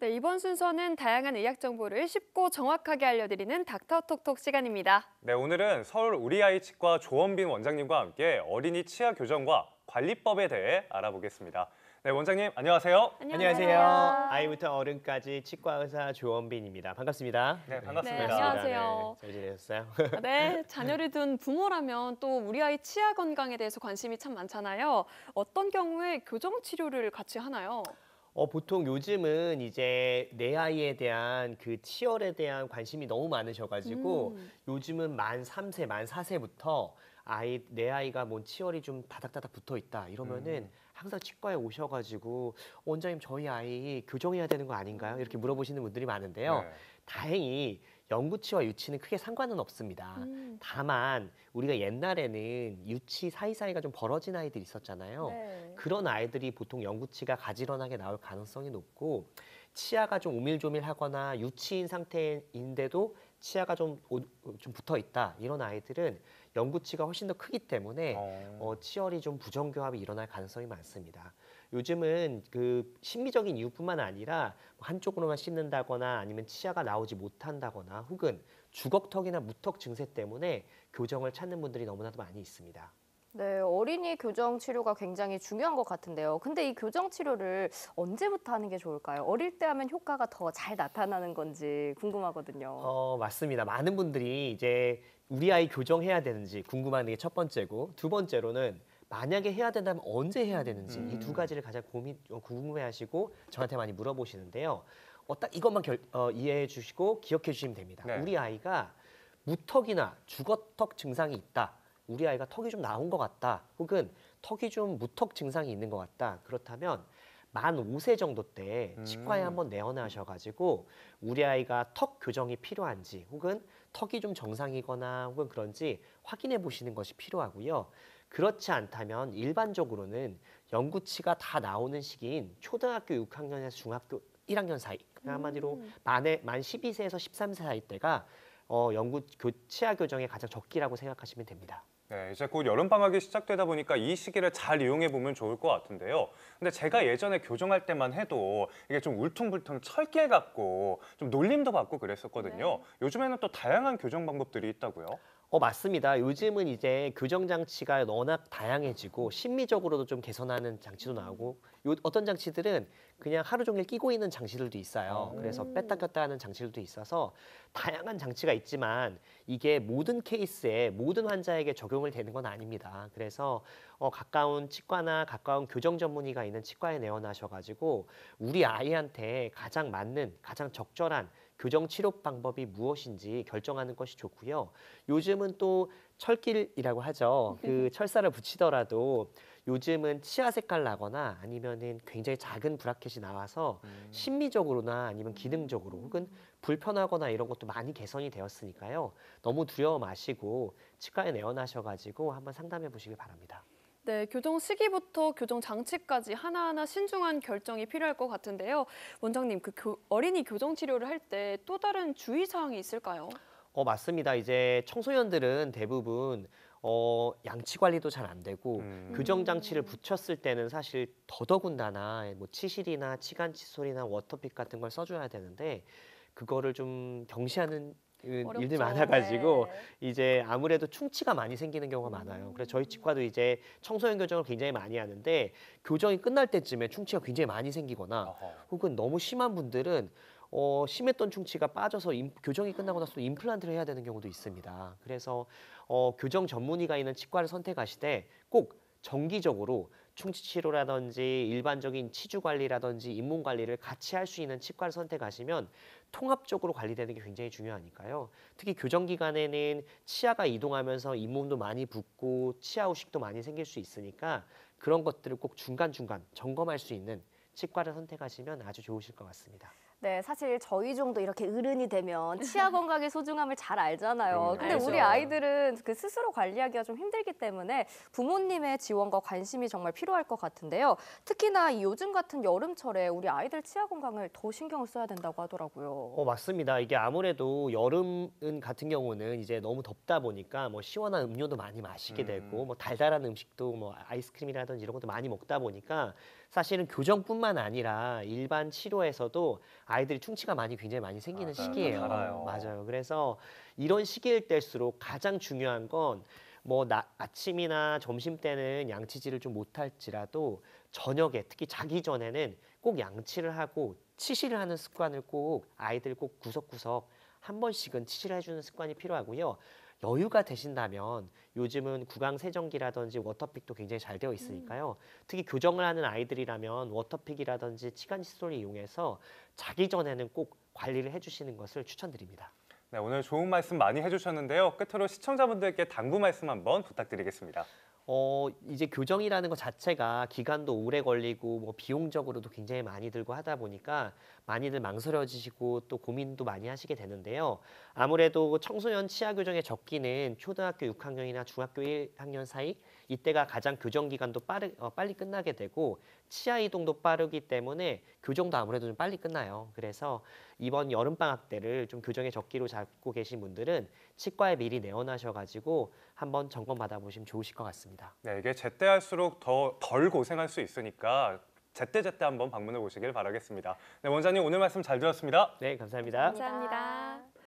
네, 이번 순서는 다양한 의학 정보를 쉽고 정확하게 알려드리는 닥터톡톡 시간입니다. 네, 오늘은 서울 우리아이치과 조원빈 원장님과 함께 어린이 치아 교정과 관리법에 대해 알아보겠습니다. 네, 원장님 안녕하세요. 안녕하세요. 아이부터 어른까지 치과 의사 조원빈입니다. 반갑습니다. 네, 네, 반갑습니다. 안녕하세요. 네, 잘 지내셨어요? 네, 자녀를 둔 부모라면 또 우리 아이 치아 건강에 대해서 관심이 참 많잖아요. 어떤 경우에 교정 치료를 같이 하나요? 보통 요즘은 이제 내 아이에 대한 그 치열에 대한 관심이 너무 많으셔가지고 요즘은 만 3세, 만 4세부터 내 아이가 뭔 치열이 좀 다닥다닥 붙어 있다 이러면은 항상 치과에 오셔가지고 원장님 저희 아이 교정해야 되는 거 아닌가요? 이렇게 물어보시는 분들이 많은데요. 네. 다행히 영구치와 유치는 크게 상관은 없습니다. 다만 우리가 옛날에는 유치 사이사이가 좀 벌어진 아이들이 있었잖아요. 네. 그런 아이들이 보통 영구치가 가지런하게 나올 가능성이 높고 치아가 좀 오밀조밀하거나 유치인 상태인데도 치아가 좀 붙어 있다 이런 아이들은 영구치가 훨씬 더 크기 때문에 치열이 좀 부정교합이 일어날 가능성이 많습니다. 요즘은 그 심미적인 이유뿐만 아니라 한쪽으로만 씹는다거나 아니면 치아가 나오지 못한다거나 혹은 주걱턱이나 무턱 증세 때문에 교정을 찾는 분들이 너무나도 많이 있습니다. 네, 어린이 교정 치료가 굉장히 중요한 것 같은데요. 근데 이 교정 치료를 언제부터 하는 게 좋을까요? 어릴 때 하면 효과가 더 잘 나타나는 건지 궁금하거든요. 맞습니다. 많은 분들이 이제 우리 아이 교정해야 되는지 궁금한 게 첫 번째고 두 번째로는 만약에 해야 된다면 언제 해야 되는지 이 두 가지를 가장 궁금해하시고 저한테 많이 물어보시는데요. 딱 이것만 이해해 주시고 기억해 주시면 됩니다. 네. 우리 아이가 무턱이나 주걱턱 증상이 있다. 우리 아이가 턱이 좀 나온 것 같다. 혹은 턱이 좀 무턱 증상이 있는 것 같다. 그렇다면 만 5세 정도 때 치과에 한번 내원하셔가지고 우리 아이가 턱 교정이 필요한지 혹은 턱이 좀 정상이거나 혹은 그런지 확인해 보시는 것이 필요하고요. 그렇지 않다면 일반적으로는 영구치가 다 나오는 시기인 초등학교 6학년에서 중학교 1학년 사이, 한마디로 만 12세에서 13세 사이 때가 치아 교정의 가장 적기라고 생각하시면 됩니다. 네, 이제 곧 여름방학이 시작되다 보니까 이 시기를 잘 이용해 보면 좋을 것 같은데요. 근데 제가 예전에 교정할 때만 해도 이게 좀 울퉁불퉁 철길 같고 좀 놀림도 받고 그랬었거든요. 네. 요즘에는 또 다양한 교정 방법들이 있다고요? 맞습니다. 요즘은 이제 교정 장치가 워낙 다양해지고 심미적으로도 좀 개선하는 장치도 나오고 어떤 장치들은 그냥 하루 종일 끼고 있는 장치들도 있어요. 그래서 뺐다 꼈다 하는 장치들도 있어서 다양한 장치가 있지만 이게 모든 케이스에 모든 환자에게 적용을 되는 건 아닙니다. 그래서 가까운 치과나 가까운 교정 전문의가 있는 치과에 내원하셔가지고 우리 아이한테 가장 맞는 가장 적절한 교정 치료 방법이 무엇인지 결정하는 것이 좋고요. 요즘은 또 철길이라고 하죠. 그 철사를 붙이더라도 요즘은 치아 색깔 나거나 아니면은 굉장히 작은 브라켓이 나와서 심미적으로나 아니면 기능적으로 혹은 불편하거나 이런 것도 많이 개선이 되었으니까요. 너무 두려워 마시고 치과에 내원하셔가지고 한번 상담해 보시기 바랍니다. 네, 교정 시기부터 교정 장치까지 하나하나 신중한 결정이 필요할 것 같은데요. 원장님, 어린이 교정 치료를 할 때 또 다른 주의사항이 있을까요? 맞습니다. 이제 청소년들은 대부분 양치 관리도 잘 안 되고 교정 장치를 붙였을 때는 사실 더더군다나 뭐 치실이나 치간 칫솔이나 워터픽 같은 걸 써줘야 되는데 그거를 좀 경시하는 일들이 어렵죠. 많아가지고 네. 이제 아무래도 충치가 많이 생기는 경우가 많아요. 그래서 저희 치과도 이제 청소년 교정을 굉장히 많이 하는데 교정이 끝날 때쯤에 충치가 굉장히 많이 생기거나 어허. 혹은 너무 심한 분들은 심했던 충치가 빠져서 교정이 끝나고 나서 임플란트를 해야 되는 경우도 있습니다. 그래서 교정 전문의가 있는 치과를 선택하시되 꼭 정기적으로 충치 치료라든지 일반적인 치주 관리라든지 잇몸 관리를 같이 할 수 있는 치과를 선택하시면 통합적으로 관리되는 게 굉장히 중요하니까요. 특히 교정 기간에는 치아가 이동하면서 잇몸도 많이 붓고 치아 후식도 많이 생길 수 있으니까 그런 것들을 꼭 중간중간 점검할 수 있는 치과를 선택하시면 아주 좋으실 것 같습니다. 네, 사실 저희 정도 이렇게 어른이 되면 치아 건강의 소중함을 잘 알잖아요. 근데 알죠. 우리 아이들은 그 스스로 관리하기가 좀 힘들기 때문에 부모님의 지원과 관심이 정말 필요할 것 같은데요. 특히나 이 요즘 같은 여름철에 우리 아이들 치아 건강을 더 신경을 써야 된다고 하더라고요. 맞습니다. 이게 아무래도 여름 같은 경우는 이제 너무 덥다 보니까 뭐 시원한 음료도 많이 마시게 되고 뭐 달달한 음식도 뭐 아이스크림이라든지 이런 것도 많이 먹다 보니까 사실은 교정뿐만 아니라 일반 치료에서도 아이들이 충치가 굉장히 많이 생기는 맞아요. 시기예요. 알아요. 맞아요. 그래서 이런 시기일 때일수록 가장 중요한 건 뭐 아침이나 점심 때는 양치질을 좀 못할지라도 저녁에 특히 자기 전에는 꼭 양치를 하고 치실을 하는 습관을 꼭 아이들 꼭 구석구석 한 번씩은 치실을 해주는 습관이 필요하고요. 여유가 되신다면 요즘은 구강 세정기라든지 워터픽도 굉장히 잘 되어 있으니까요. 특히 교정을 하는 아이들이라면 워터픽이라든지 치간 칫솔을 이용해서 자기 전에는 꼭 관리를 해주시는 것을 추천드립니다. 네, 오늘 좋은 말씀 많이 해주셨는데요. 끝으로 시청자분들께 당부 말씀 한번 부탁드리겠습니다. 이제 교정이라는 것 자체가 기간도 오래 걸리고 뭐 비용적으로도 굉장히 많이 들고 하다 보니까 많이들 망설여지시고 또 고민도 많이 하시게 되는데요. 아무래도 청소년 치아 교정의 적기는 초등학교 6학년이나 중학교 1학년 사이 이때가 가장 교정 기간도 빨리 끝나게 되고 치아 이동도 빠르기 때문에 교정도 아무래도 좀 빨리 끝나요. 그래서 이번 여름방학 때를 좀 교정의 적기로 잡고 계신 분들은 치과에 미리 내원하셔가지고 한번 점검 받아보시면 좋으실 것 같습니다. 네, 이게 제때할수록 더 덜 고생할 수 있으니까 제때 한번 방문해 보시길 바라겠습니다. 네, 원장님 오늘 말씀 잘 들었습니다. 네, 감사합니다. 감사합니다.